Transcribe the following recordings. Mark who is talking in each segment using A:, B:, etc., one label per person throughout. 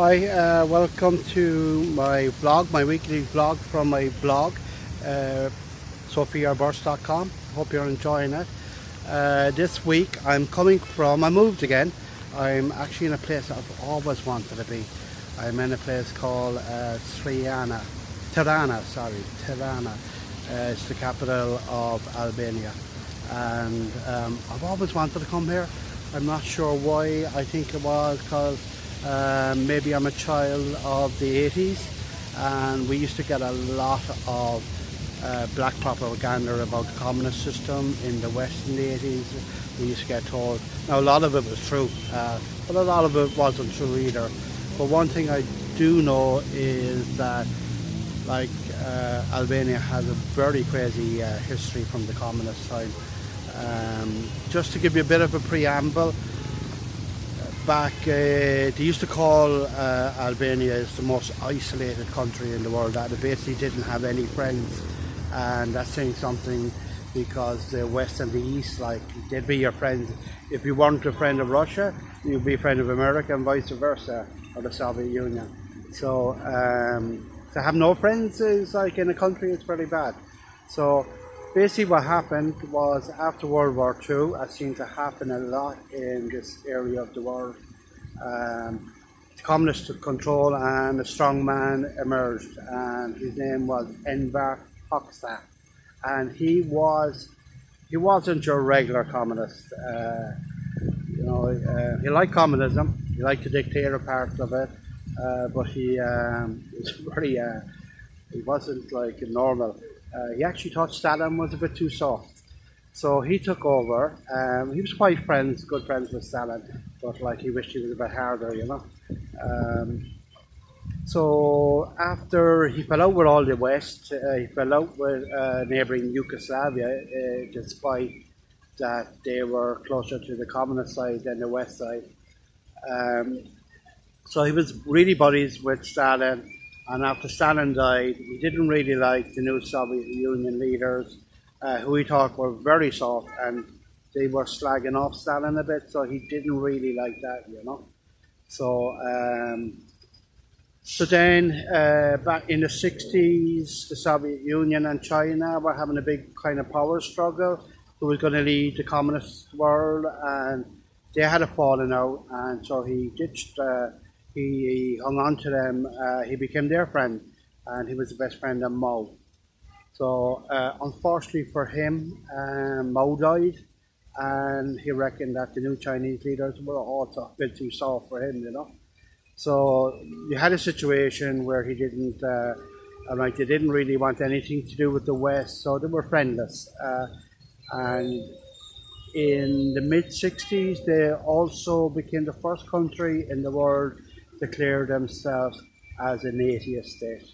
A: Hi, welcome to my vlog, my weekly vlog from my blog, sophiaburst.com. Hope you're enjoying it. This week I moved again. I'm actually in a place I've always wanted to be. I'm in a place called Tirana. It's the capital of Albania. And I've always wanted to come here. I'm not sure why. I think it was because maybe I'm a child of the 80s, and we used to get a lot of black propaganda about the communist system in the West in the 80s. We used to get told. Now a lot of it was true, but a lot of it wasn't true either. But one thing I do know is that Albania has a very crazy history from the communist time. Just to give you a bit of a preamble, back they used to call Albania is the most isolated country in the world, that it basically didn't have any friends, and that's saying something, because the West and the East, they'd be your friends. If you weren't a friend of Russia, you'd be a friend of America, and vice versa, or the Soviet Union. So to have no friends is in a country, it's pretty bad. So basically what happened was, after World War II, as seemed to happen a lot in this area of the world, the communists took control and a strong man emerged, and his name was Enver Hoxha. And he wasn't your regular communist. He liked communism, he liked the dictator part of it, but he wasn't like normal. He actually thought Stalin was a bit too soft, so he took over. He was quite good friends with Stalin, but he wished he was a bit harder, So after he fell out with all the West, he fell out with neighbouring Yugoslavia, despite that they were closer to the communist side than the West side. So he was really buddies with Stalin. And after Stalin died, he didn't really like the new Soviet Union leaders, who he thought were very soft, and they were slagging off Stalin a bit, so he didn't really like that, So, so then, back in the 60s, the Soviet Union and China were having a big kind of power struggle, who was going to lead the communist world, and they had a falling out, and so he ditched. He hung on to them. He became their friend, and he was the best friend of Mao. So unfortunately for him, Mao died, and he reckoned that the new Chinese leaders were also a bit too soft for him, So you had a situation where he didn't, they didn't really want anything to do with the West, so they were friendless. And in the mid-60s, they also became the first country in the world to declare themselves as an atheist state.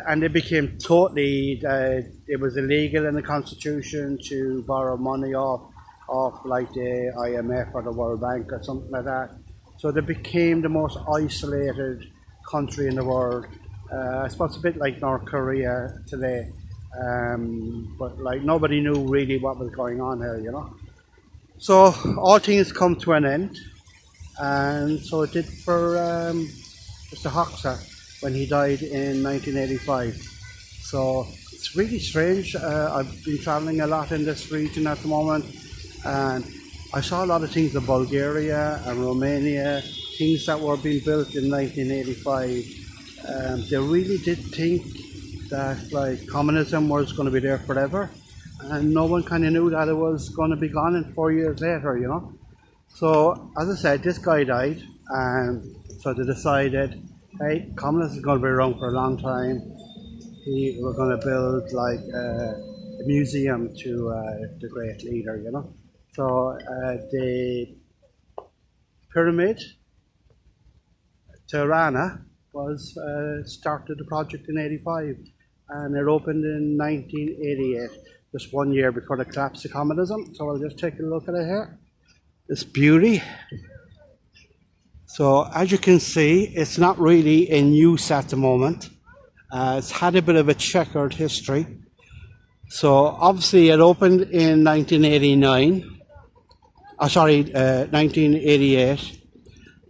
A: And they became totally, it was illegal in the constitution to borrow money off the IMF or the World Bank or something like that. So they became the most isolated country in the world. I suppose a bit like North Korea today. But nobody knew really what was going on here, So all things come to an end, and so it did for Mr. Hoxha when he died in 1985. So it's really strange. I've been traveling a lot in this region at the moment, and I saw a lot of things in Bulgaria and Romania, things that were being built in 1985. They really did think that communism was going to be there forever, and no one kind of knew that it was going to be gone in 4 years later, So as I said, this guy died, and so they decided, hey, communism is going to be around for a long time. We're going to build a museum to the great leader, So the Pyramid Tirana was started the project in '85, and it opened in 1988, just 1 year before the collapse of communism. So I'll just take a look at it here. This beauty. So as you can see, it's not really in use at the moment. It's had a bit of a checkered history. So obviously it opened in 1988,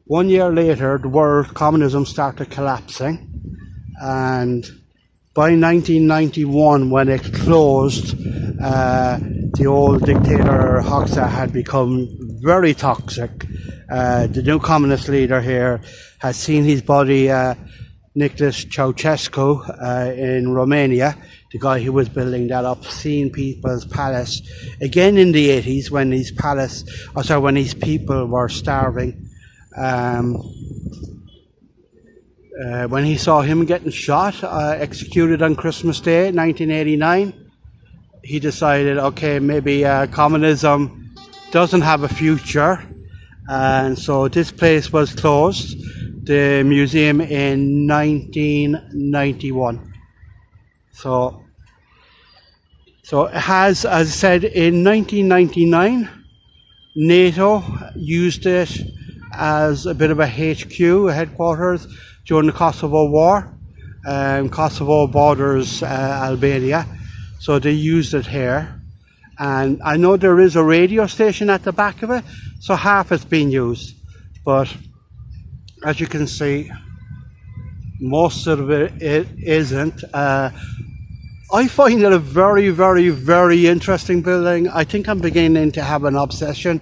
A: 1 year later, the world communism started collapsing, and by 1991, when it closed, the old dictator Hoxha had become very toxic. The new communist leader here has seen his buddy Nicholas Ceausescu in Romania, the guy who was building that obscene people's palace, again in the 80s when when his people were starving. When he saw him getting shot, executed on Christmas Day 1989, he decided, okay, maybe communism doesn't have a future, and so this place was closed, the museum, in 1991. So it has, as I said, in 1999, NATO used it as a bit of a HQ, a headquarters, during the Kosovo War. Kosovo borders Albania, so they used it here. And I know there is a radio station at the back of it, so half it's been used. But as you can see, most of it isn't. I find it a very, very, very interesting building. I think I'm beginning to have an obsession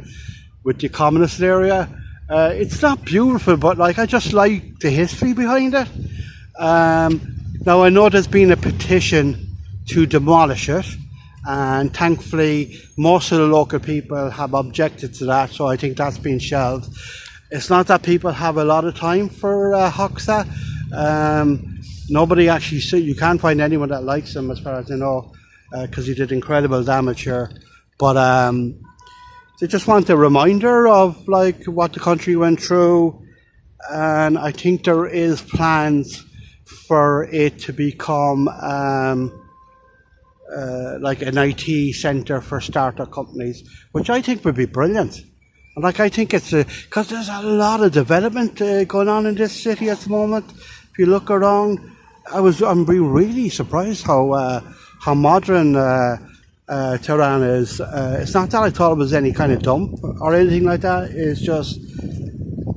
A: with the communist area. It's not beautiful, but like, I just like the history behind it. Now I know there's been a petition to demolish it, and thankfully most of the local people have objected to that, so I think that's been shelved. It's not that people have a lot of time for Hoxha. Nobody actually, you can't find anyone that likes him as far as I know, because he did incredible damage here. But they just want a reminder of like what the country went through, and I think there is plans for it to become like an IT centre for startup companies, which I think would be brilliant. And like, I think it's because there's a lot of development going on in this city at the moment. If you look around, I'm really surprised how modern Tirana is. It's not that I thought it was any kind of dump or anything like that. It's just,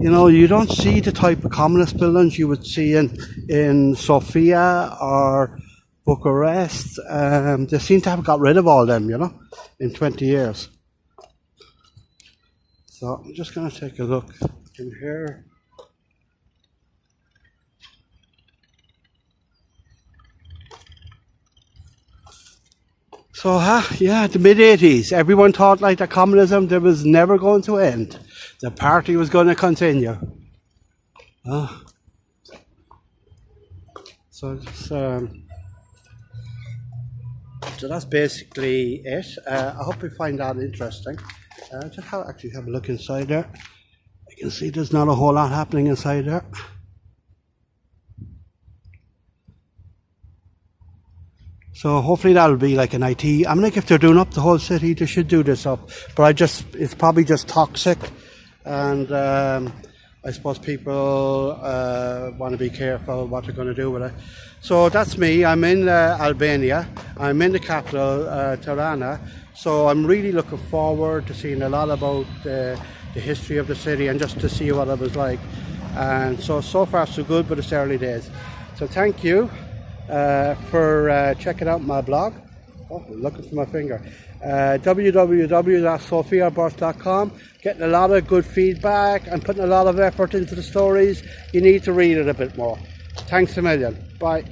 A: you know, you don't see the type of communist buildings you would see in Sofia or Bucharest. They seem to have got rid of all them, you know, in 20 years. So I'm just going to take a look in here. So, yeah, the mid-80s, everyone thought like the communism, there was never going to end. The party was going to continue. So that's basically it. I hope you find that interesting. Just actually have a look inside there. You can see there's not a whole lot happening inside there. So hopefully that'll be like an IT. I mean, like, if they're doing up the whole city, they should do this up. But it's probably just toxic, and I suppose people want to be careful what they're going to do with it. So that's me. I'm in Albania. I'm in the capital, Tirana. So I'm really looking forward to seeing a lot about the history of the city and just to see what it was like. And so far so good, but it's early days. So thank you for checking out my blog. Oh, I'm looking for my finger. www.sofiabirth.com. Getting a lot of good feedback and putting a lot of effort into the stories. You need to read it a bit more. Thanks a million. Bye.